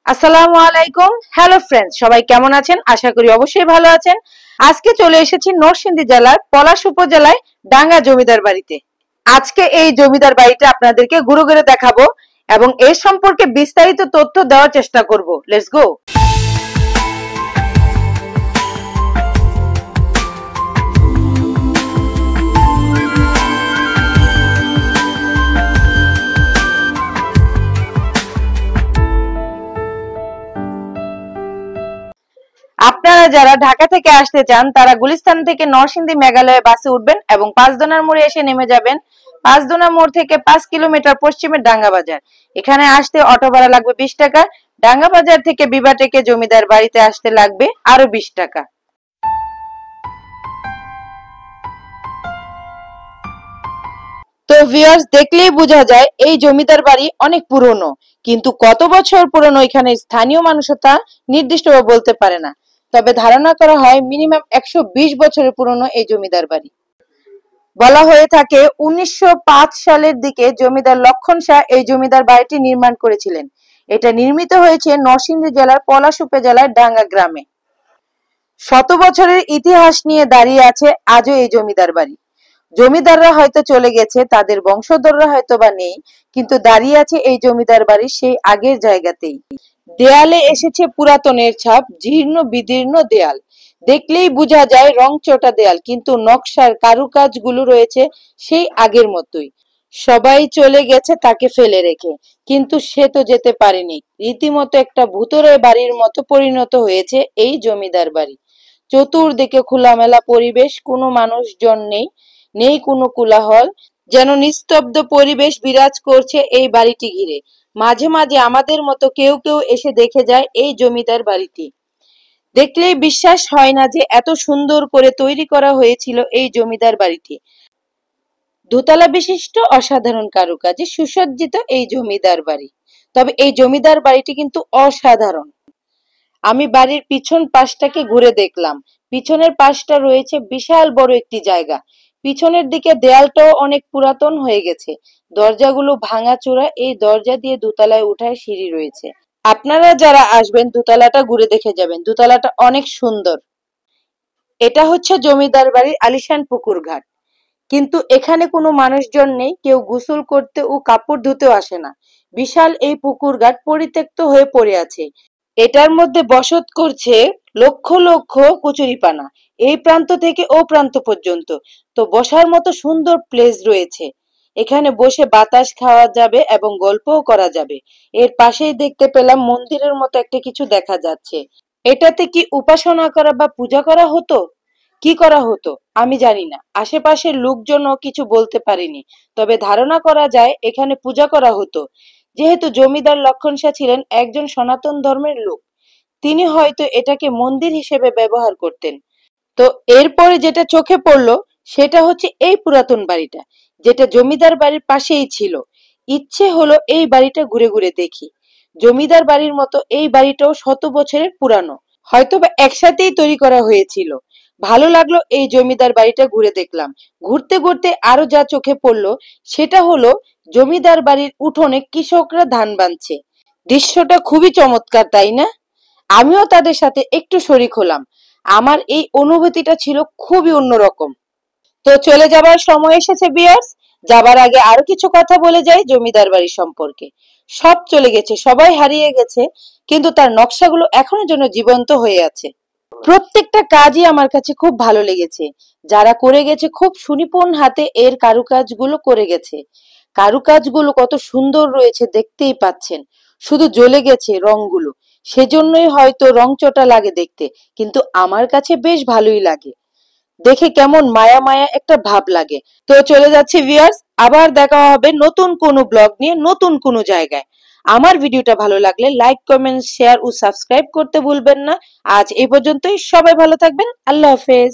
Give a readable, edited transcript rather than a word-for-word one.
আসসালামু আলাইকুম। Hello friends, সবাই কেমন আছেন? আশা করি অবশ্যই ভালো আছেন। আজকে চলে এসেছি নরসিংদী জেলার পলাশ উপজেলায় ডাঙ্গা জমিদার বাড়িতে। আজকে এই জমিদার বাড়িটা আপনাদেরকে ঘুরে ঘুরে দেখাবো এবং এর সম্পর্কে বিস্তারিত তথ্য দেওয়ার চেষ্টা করব। Let's go. আপনারা যারা ঢাকা থেকে আসতে চান তারা গুলিস্তান থেকে নরসিংদী মেঘালয় বাসে উঠবেন এবং পাঁচদোনার মোড়ে এসে নেমে যাবেন। পাঁচদোনা মোড় থেকে 5 কিলোমিটার পশ্চিমে ডাঙ্গা বাজার। এখানে আসতে অটো ভাড়া লাগবে 20 টাকা। ডাঙ্গা বাজার থেকে বিবাটেকে জমিদার বাড়িতে আসতে লাগবে আরো 20 টাকা। তো ভিউয়ার্স, দেখলেই বোঝা যায় এই জমিদার বাড়ি অনেক পুরনো, কিন্তু কত বছর পুরনো এখানে স্থানীয় মানুষও তা নির্দিষ্টভাবে বলতে পারে না। তবে ধারণা করা হয় মিনিমাম 120 বছরের পুরনো এই জমিদার বাড়ি। বলা হয়ে থাকে 1905 সালের দিকে জমিদার লক্ষণ শাহ এই জমিদার বাড়িটি নির্মাণ করেছিলেন। এটা নির্মিত হয়েছে নরসিংদী জেলার পলাশ উপজেলার ডাঙ্গা গ্রামে। শত বছরের ইতিহাস নিয়ে দাঁড়িয়ে আছে আজও এই জমিদার বাড়ি। জমিদাররা হয়তো চলে গেছে, তাদের বংশধররা হয়তো বা নেই, কিন্তু দাঁড়িয়ে আছে এই জমিদার বাড়ি সেই আগের জায়গাতেই। দেয়ালে এসেছে পুরাতনের ছাপ, জীর্ণ বিদীর্ণ দেয়াল। দেখলেই বোঝা যায় রংচটা দেয়াল, কিন্তু নকশার কারুকাজগুলো রয়েছে সেই আগের মতোই। সবাই চলে গেছে তাকে ফেলে রেখে, কিন্তু সে তো যেতে পারেনি। রীতিমতো একটা ভূতুড়ে বাড়ির মতো পরিণত হয়েছে এই জমিদার বাড়ি। চতুর্দিকে খোলামেলা পরিবেশ, কোনো মানুষজন নেই, নেই কোনো কোলাহল, যেন নিস্তব্ধ পরিবেশ বিরাজ করছে এই বাড়িটি ঘিরে। মাঝে মাঝে আমাদের মতো কেউ কেউ এসে দেখে যায় এই জমিদার বাড়িটি। দেখলেই বিশ্বাস হয় না যে এত সুন্দর করে তৈরি করা হয়েছিল এই জমিদার বাড়িটি। দোতলা বিশিষ্ট অসাধারণ কারুকাজে সুসজ্জিত এই জমিদার বাড়ি। তবে এই জমিদার বাড়িটি কিন্তু অসাধারণ। আমি বাড়ির পিছন পাশটাকে ঘুরে দেখলাম। পিছনের পাশটা রয়েছে বিশাল বড় একটি জায়গা। পিছনের দিকে দেয়ালটাও অনেক পুরাতন হয়ে গেছে। দরজাগুলো ভাঙাচোরা। এই দরজা দিয়ে দোতলায় উঠার সিঁড়ি রয়েছে। আপনারা যারা আসবেন দোতলাটা ঘুরে দেখে যাবেন। দোতলাটা অনেক সুন্দর। এটা হচ্ছে জমিদার বাড়ির আলিশান পুকুর ঘাট, কিন্তু এখানে কোনো মানুষজন নেই, কেউ গোসল করতে ও কাপড় ধুতেও আসে না। বিশাল এই পুকুর ঘাট পরিত্যক্ত হয়ে পড়ে আছে। এটার মধ্যে বসত করছে লক্ষ লক্ষ কচুরিপানা, এই প্রান্ত থেকে ও প্রান্ত পর্যন্ত। তো বসার মতো সুন্দর প্লেস রয়েছে। এখানে বসে বাতাস খাওয়া যাবে এবং গল্পও করা যাবে। এর পাশেই দেখতে পেলাম মন্দিরের মতো একটা কিছু দেখা যাচ্ছে। এটাতে কি উপাসনা করা বা পূজা করা হতো? কি করা হতো আমি জানি না। আশেপাশের লোকজনও কিছু বলতে পারেনি। তবে ধারণা করা যায় এখানে পূজা করা হতো। যেহেতু জমিদার লক্ষণ শাহ ছিলেন একজন সনাতন ধর্মের লোক, তিনি হয়তো এটাকে মন্দির হিসেবে ব্যবহার করতেন। তো এরপরে যেটা চোখে পড়লো সেটা হচ্ছে এই পুরাতন বাড়িটা, যেটা জমিদার বাড়ির পাশেই ছিল। ইচ্ছে হলো এই বাড়িটা ঘুরে ঘুরে দেখি। জমিদার বাড়ির মতো এই বাড়িটাও শত বছরের পুরানো, হয়তোবা একসাথেই তৈরি করা হয়েছিল। ভালো লাগলো এই জমিদার বাড়িটা ঘুরে দেখলাম। ঘুরতে ঘুরতে আরো যা চোখে পড়লো সেটা হলো জমিদার বাড়ির উঠোনে কৃষকরা ধান বানছে। দৃশ্যটা খুবই চমৎকার, তাই না? আমিও তাদের সাথে একটু শরিক হলাম। আমার এই অনুভূতিটা ছিল খুবই অন্যরকম। তো চলে যাবার সময় এসেছে ভিউয়ার্স। যাবার আগে আরো কিছু কথা বলে যাই জমিদার বাড়ি সম্পর্কে। সব চলে গেছে, সবাই হারিয়ে গেছে, কিন্তু তার নকশাগুলো এখনো যেন জীবন্ত হয়ে আছে। প্রত্যেকটা কাজই আমার কাছে খুব ভালো লেগেছে। যারা করে গেছে খুব সুনিপুণ হাতে এর কারুকাজগুলো করে গেছে। কারুকাজগুলো কত সুন্দর রয়েছে দেখতেই পাচ্ছেন। শুধু জ্বলে গেছে রংগুলো, সেজন্যই হয়তো রংচটা লাগে দেখতে, কিন্তু আমার কাছে বেশ ভালোই লাগে। দেখে কেমন মায়া মায়া একটা ভাব লাগে। তো চলে যাচ্ছি ভিউয়ার্স, আবার দেখা হবে নতুন কোনো ব্লগ নিয়ে নতুন কোনো জায়গায়। আমার ভিডিওটা ভালো লাগলে লাইক, কমেন্ট, শেয়ার ও সাবস্ক্রাইব করতে ভুলবেন না। আজ এই পর্যন্তই। সবাই ভালো থাকবেন। আল্লাহ হাফেজ।